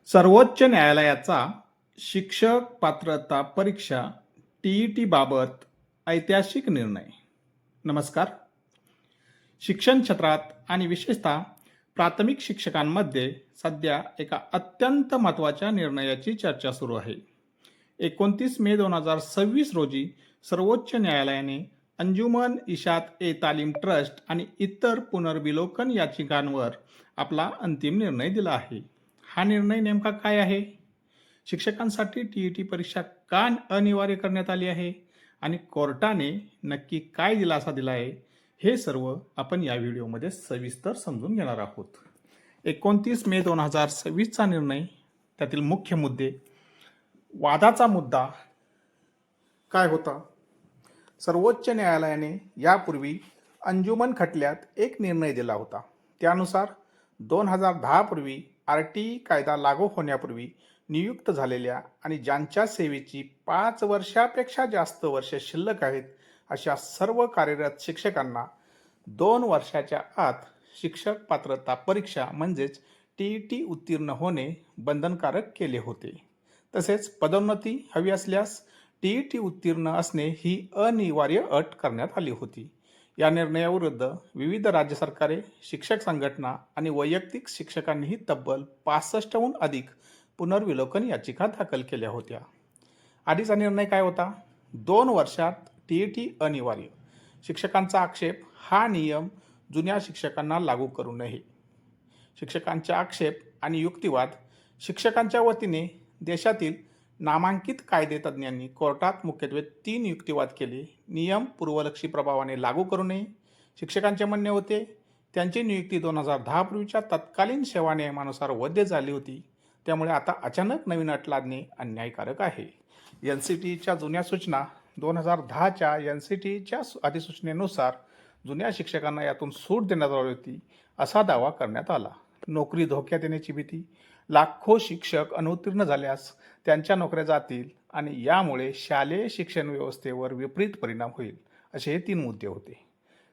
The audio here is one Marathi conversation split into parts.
सर्वोच्च न्यायालयाचा शिक्षक पात्रता परीक्षा TET बाबत ऐतिहासिक निर्णय. नमस्कार. शिक्षण क्षेत्रात आणि विशेषतः प्राथमिक शिक्षकांमध्ये सध्या एका अत्यंत महत्त्वाच्या निर्णयाची चर्चा सुरू आहे. 29 मे 2026 रोजी सर्वोच्च न्यायालयाने अंजुमन इशात-ए-तालीम ट्रस्ट आणि इतर पुनर्विलोकन याचिकांवर आपला अंतिम निर्णय दिला आहे. हा निर्णय नेमका काय आहे? शिक्षकांसाठी TET परीक्षा का अनिवार्य करण्यात आली आहे आणि कोर्टाने नक्की काय दिलासा दिला आहे, हे सर्व आपण या व्हिडिओमध्ये सविस्तर समजून घेणार आहोत. 29 मे 2026चा निर्णय, त्यातील मुख्य मुद्दे, वादाचा मुद्दा काय होता. सर्वोच्च न्यायालयाने यापूर्वी अंजुमन खटल्यात एक निर्णय दिला होता. त्यानुसार 2010 पूर्वी RTE कायदा लागू होण्यापूर्वी नियुक्त झालेल्या आणि ज्यांच्या सेवेची 5 वर्षापेक्षा जास्त वर्षे शिल्लक आहेत अशा सर्व कार्यरत शिक्षकांना 2 वर्षाच्या आत शिक्षक पात्रता परीक्षा म्हणजेच TET उत्तीर्ण होणे बंधनकारक केले होते. तसेच पदोन्नती हवी असल्यास TET उत्तीर्ण असणे ही अनिवार्य अट करण्यात आली होती. या निर्णयाविरुद्ध विविध राज्य सरकारे, शिक्षक संघटना आणि वैयक्तिक शिक्षकांनीही तब्बल 65हून अधिक पुनर्विलोकन याचिका दाखल केल्या होत्या. आधीचा निर्णय काय होता? 2 वर्षात TET अनिवार्य. शिक्षकांचा आक्षेप, हा नियम जुन्या शिक्षकांना लागू करू नये. शिक्षकांचे आक्षेप आणि युक्तिवाद. शिक्षकांच्या वतीने देशातील नामांकित कायदेतज्ञांनी कोर्टात मुख्यत्वे 3 युक्तिवाद केले. नियम पूर्वलक्षी प्रभावाने लागू करू नये. शिक्षकांचे म्हणणे होते, त्यांची नियुक्ती 2010 पूर्वीच्या तत्कालीन सेवा नियमानुसार वैध झाली होती, त्यामुळे आता अचानक नवीन अट लादणे अन्यायकारक आहे. NCTEच्या जुन्या सूचना. 2010च्या NCTEच्या अधिसूचनेनुसार जुन्या शिक्षकांना यातून सूट देण्यात आली होती असा दावा करण्यात आला. नोकरी धोक्यात येण्याची भीती. लाखो शिक्षक अनुत्तीर्ण झाल्यास त्यांच्या नोकऱ्या जातील आणि यामुळे शालेय शिक्षण व्यवस्थेवर विपरीत परिणाम होईल, असे हे 3 मुद्दे होते.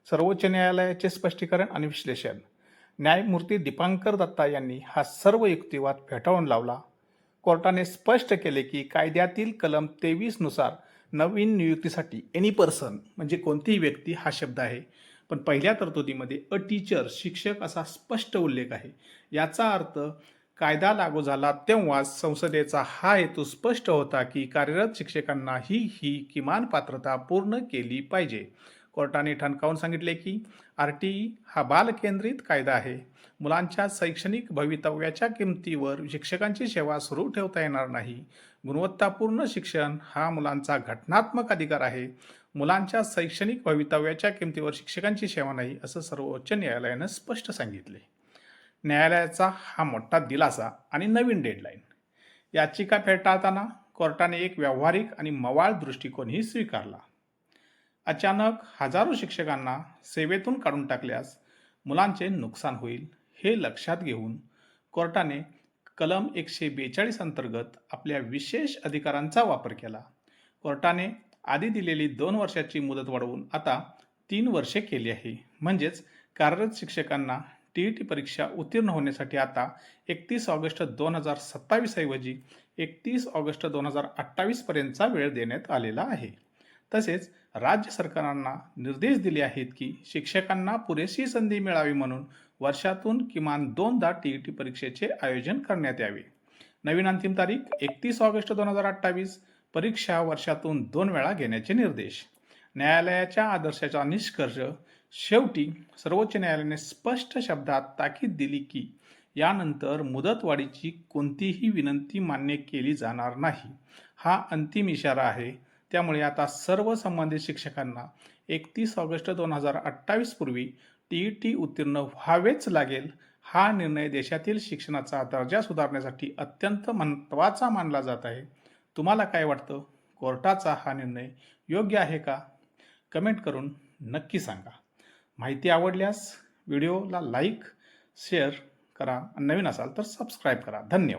सर्वोच्च न्यायालयाचे स्पष्टीकरण आणि विश्लेषण. न्यायमूर्ती दीपांकर दत्ता यांनी हा सर्व युक्तिवाद फेटाळून लावला. कोर्टाने स्पष्ट केले की कायद्यातील कलम 23 नुसार नवीन नियुक्तीसाठी एनी पर्सन म्हणजे कोणतीही व्यक्ती हा शब्द आहे, पण पहिल्या तरतुदीमध्ये अ टीचर शिक्षक असा स्पष्ट उल्लेख आहे. याचा अर्थ कायदा लागू झाला तेव्हा संसदेचा हा हेतू स्पष्ट होता की कार्यरत शिक्षकांना ही किमान पात्रता पूर्ण केली पाहिजे. कोर्टाने ठणकावून सांगितले की RTE हा बालकेंद्रित कायदा आहे. मुलांच्या शैक्षणिक भवितव्याच्या किमतीवर शिक्षकांची सेवा सुरू ठेवता येणार नाही. गुणवत्तापूर्ण शिक्षण हा मुलांचा घटनात्मक अधिकार आहे. मुलांच्या शैक्षणिक भवितव्याच्या किमतीवर शिक्षकांची सेवा नाही, असं सर्वोच्च न्यायालयानं स्पष्ट सांगितले. न्यायालयाचा हा मोठा दिलासा आणि नवीन डेडलाईन. याचिका फेटाळताना कोर्टाने एक व्यावहारिक आणि मवाळ दृष्टिकोनही स्वीकारला. अचानक हजारो शिक्षकांना सेवेतून काढून टाकल्यास मुलांचे नुकसान होईल, हे लक्षात घेऊन कोर्टाने कलम 142 अंतर्गत आपल्या विशेष अधिकारांचा वापर केला. कोर्टाने आधी दिलेली 2 वर्षाची मुदत वाढवून आता 3 वर्षे केली आहे. म्हणजेच कार्यरत शिक्षकांना TET परीक्षा उत्तीर्ण होण्यासाठी आता 31 ऑगस्ट 2027 ऐवजी 31 ऑगस्ट 2028 पर्यंतचा वेळ देण्यात आलेला आहे. तसेच राज्य सरकारांना निर्देश दिले आहेत की शिक्षकांना पुरेशी संधी मिळावी म्हणून वर्षातून किमान 2दा TET परीक्षेचे आयोजन करण्यात यावे. नवीन अंतिम तारीख 31 ऑगस्ट 2028. परीक्षा वर्षातून 2 वेळा घेण्याचे निर्देश. न्यायालयाच्या आदर्शाचा निष्कर्ष. शेवटी सर्वोच्च न्यायालयाने स्पष्ट शब्दात ताकीद दिली की यानंतर मुदतवाढीची कोणतीही विनंती मान्य केली जाणार नाही. हा अंतिम इशारा आहे. त्यामुळे आता सर्व संबंधित शिक्षकांना 31 ऑगस्ट 2028 पूर्वी TET उत्तीर्ण व्हावेच लागेल. हा निर्णय देशातील शिक्षणाचा दर्जा सुधारण्यासाठी अत्यंत महत्त्वाचा मानला जात आहे. तुम्हाला काय वाटतं? कोर्टाचा हा निर्णय योग्य आहे का? कमेंट करून नक्की सांगा. माहिती आवडल्यास व्हिडिओला लाईक, शेअर करा आणि नवीन असाल तर सबस्क्राईब करा. धन्यवाद.